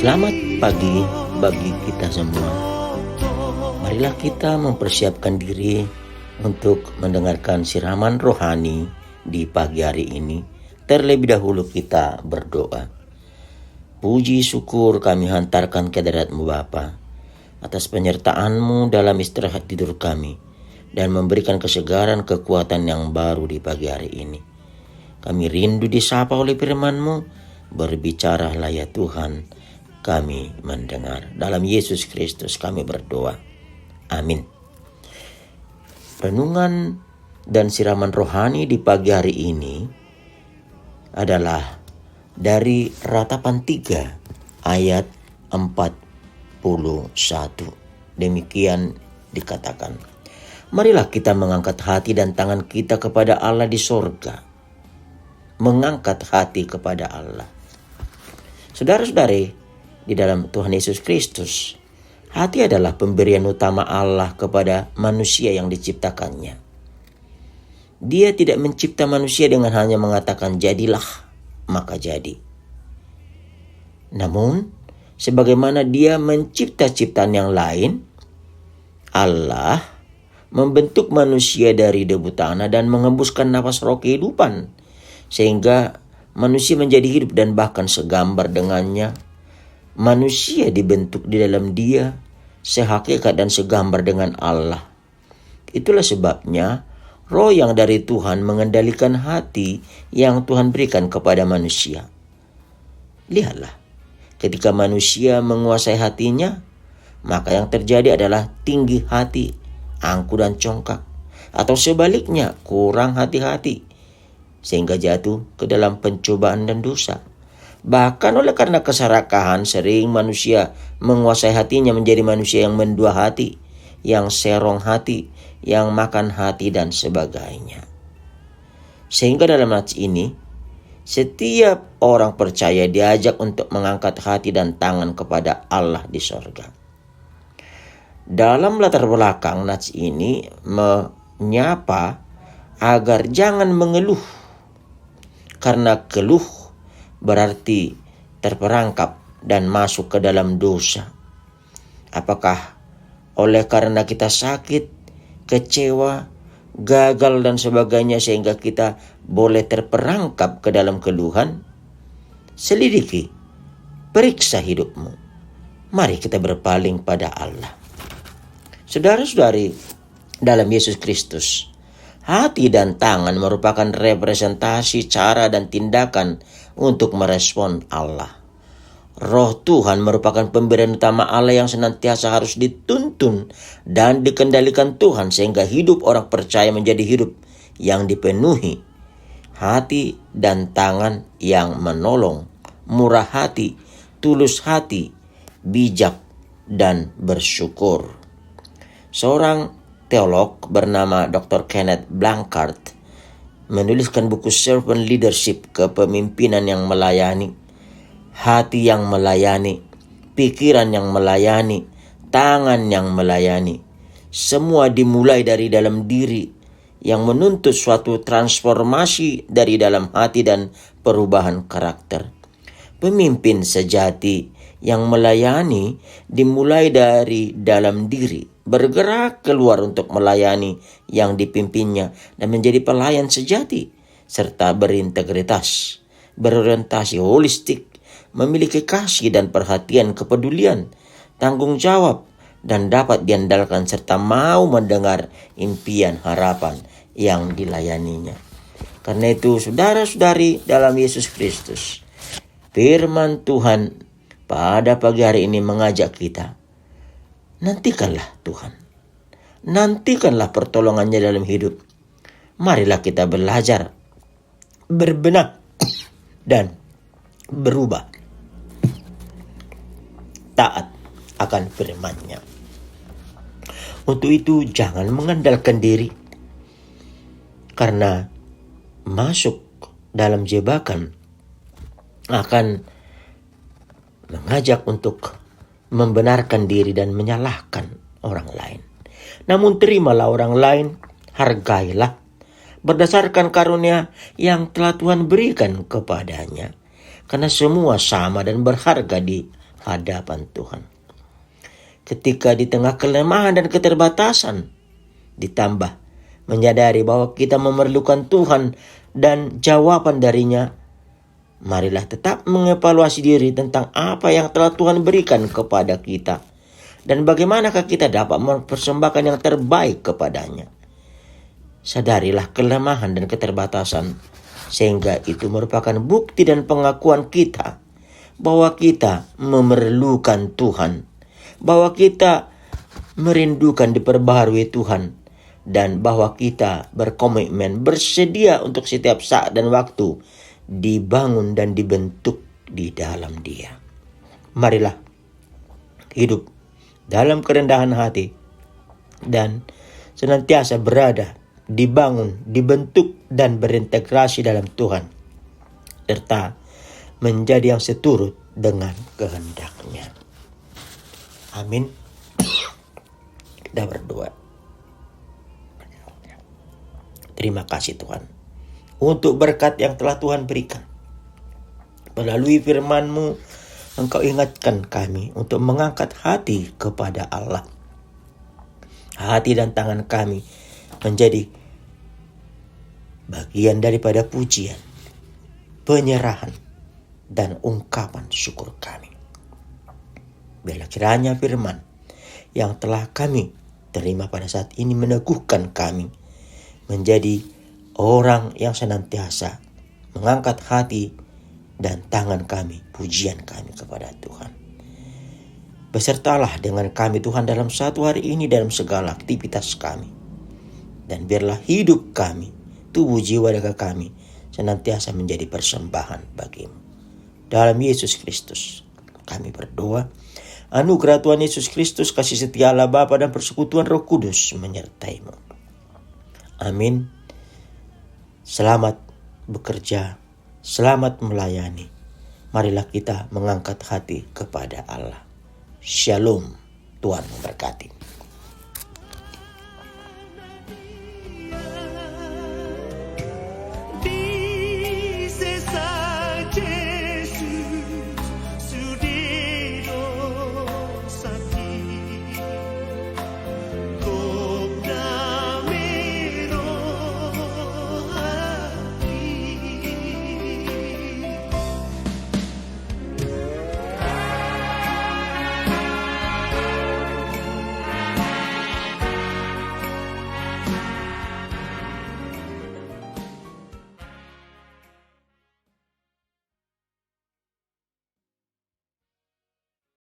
Selamat pagi bagi kita semua. Marilah kita mempersiapkan diri untuk mendengarkan siraman rohani di pagi hari ini. Terlebih dahulu kita berdoa. Puji syukur kami hantarkan ke hadirat-Mu Bapa atas penyertaan-Mu dalam istirahat tidur kami dan memberikan kesegaran kekuatan yang baru di pagi hari ini. Kami rindu disapa oleh firman-Mu. Berbicaralah ya Tuhan, kami mendengar. Dalam Yesus Kristus kami berdoa. Amin. Renungan dan siraman rohani di pagi hari ini adalah dari Ratapan 3 ayat 41. Demikian dikatakan. Marilah kita mengangkat hati dan tangan kita kepada Allah di sorga. Mengangkat hati kepada Allah. Saudara-saudari, di dalam Tuhan Yesus Kristus, hati adalah pemberian utama Allah kepada manusia yang diciptakannya. Dia tidak mencipta manusia dengan hanya mengatakan jadilah, maka jadi. Namun, sebagaimana Dia mencipta ciptaan yang lain, Allah membentuk manusia dari debu tanah dan mengembuskan nafas roh kehidupan, sehingga manusia menjadi hidup dan bahkan segambar dengannya. Manusia dibentuk di dalam Dia, sehakikat dan segambar dengan Allah. Itulah sebabnya roh yang dari Tuhan mengendalikan hati yang Tuhan berikan kepada manusia. Lihatlah, ketika manusia menguasai hatinya, maka yang terjadi adalah tinggi hati, angkuh dan congkak. Atau sebaliknya, kurang hati-hati, sehingga jatuh ke dalam pencobaan dan dosa. Bahkan oleh karena keserakahan, sering manusia menguasai hatinya menjadi manusia yang mendua hati, yang serong hati, yang makan hati dan sebagainya. Sehingga dalam nats ini, setiap orang percaya diajak untuk mengangkat hati dan tangan kepada Allah di sorga. Dalam latar belakang nats ini menyapa agar jangan mengeluh, karena keluh berarti terperangkap dan masuk ke dalam dosa. Apakah oleh karena kita sakit, kecewa, gagal dan sebagainya sehingga kita boleh terperangkap ke dalam keluhan? Selidiki, periksa hidupmu. Mari kita berpaling pada Allah. Saudara-saudari dalam Yesus Kristus, hati dan tangan merupakan representasi cara dan tindakan untuk merespon Allah. Roh Tuhan merupakan pemberian utama Allah yang senantiasa harus dituntun dan dikendalikan Tuhan sehingga hidup orang percaya menjadi hidup yang dipenuhi hati dan tangan yang menolong, murah hati, tulus hati, bijak dan bersyukur. Seorang teolog bernama Dr. Kenneth Blanchard menuliskan buku Servant Leadership, kepemimpinan yang melayani, hati yang melayani, pikiran yang melayani, tangan yang melayani. Semua dimulai dari dalam diri yang menuntut suatu transformasi dari dalam hati dan perubahan karakter. Pemimpin sejati yang melayani dimulai dari dalam diri, bergerak keluar untuk melayani yang dipimpinnya dan menjadi pelayan sejati serta berintegritas, berorientasi holistik, memiliki kasih dan perhatian, kepedulian, tanggung jawab, dan dapat diandalkan serta mau mendengar impian harapan yang dilayaninya. Karena itu saudara-saudari dalam Yesus Kristus, firman Tuhan pada pagi hari ini mengajak kita, nantikanlah Tuhan. Nantikanlah pertolongannya dalam hidup. Marilah kita belajar, berbenah, dan berubah. Taat akan firman-Nya. Untuk itu jangan mengandalkan diri, karena masuk dalam jebakan akan mengajak untuk membenarkan diri dan menyalahkan orang lain. Namun terimalah orang lain, hargailah berdasarkan karunia yang telah Tuhan berikan kepadanya. Karena semua sama dan berharga di hadapan Tuhan. Ketika di tengah kelemahan dan keterbatasan, ditambah menyadari bahwa kita memerlukan Tuhan dan jawaban darinya, marilah tetap mengevaluasi diri tentang apa yang telah Tuhan berikan kepada kita dan bagaimanakah kita dapat mempersembahkan yang terbaik kepadanya. Sadarilah kelemahan dan keterbatasan, sehingga itu merupakan bukti dan pengakuan kita bahwa kita memerlukan Tuhan, bahwa kita merindukan diperbaharui Tuhan, dan bahwa kita berkomitmen bersedia untuk setiap saat dan waktu dibangun dan dibentuk di dalam Dia. Marilah hidup dalam kerendahan hati dan senantiasa berada, dibangun, dibentuk, dan berintegrasi dalam Tuhan, serta menjadi yang seturut dengan kehendak-Nya. Amin. Kita berdoa. Terima kasih Tuhan untuk berkat yang telah Tuhan berikan. Melalui firman-Mu, Engkau ingatkan kami untuk mengangkat hati kepada Allah. Hati dan tangan kami menjadi bagian daripada pujian, penyerahan, dan ungkapan syukur kami. Biarlah kiranya firman yang telah kami terima pada saat ini meneguhkan kami menjadi orang yang senantiasa mengangkat hati dan tangan kami, pujian kami kepada Tuhan. Besertalah dengan kami Tuhan dalam satu hari ini dalam segala aktivitas kami. Dan biarlah hidup kami, tubuh jiwa dan kami senantiasa menjadi persembahan bagi-Mu. Dalam Yesus Kristus kami berdoa. Anugerah Tuhan Yesus Kristus, kasih setia Allah Bapa dan persekutuan Roh Kudus menyertai-Mu. Amin. Selamat bekerja, selamat melayani. Marilah kita mengangkat hati kepada Allah. Shalom. Tuhan memberkati.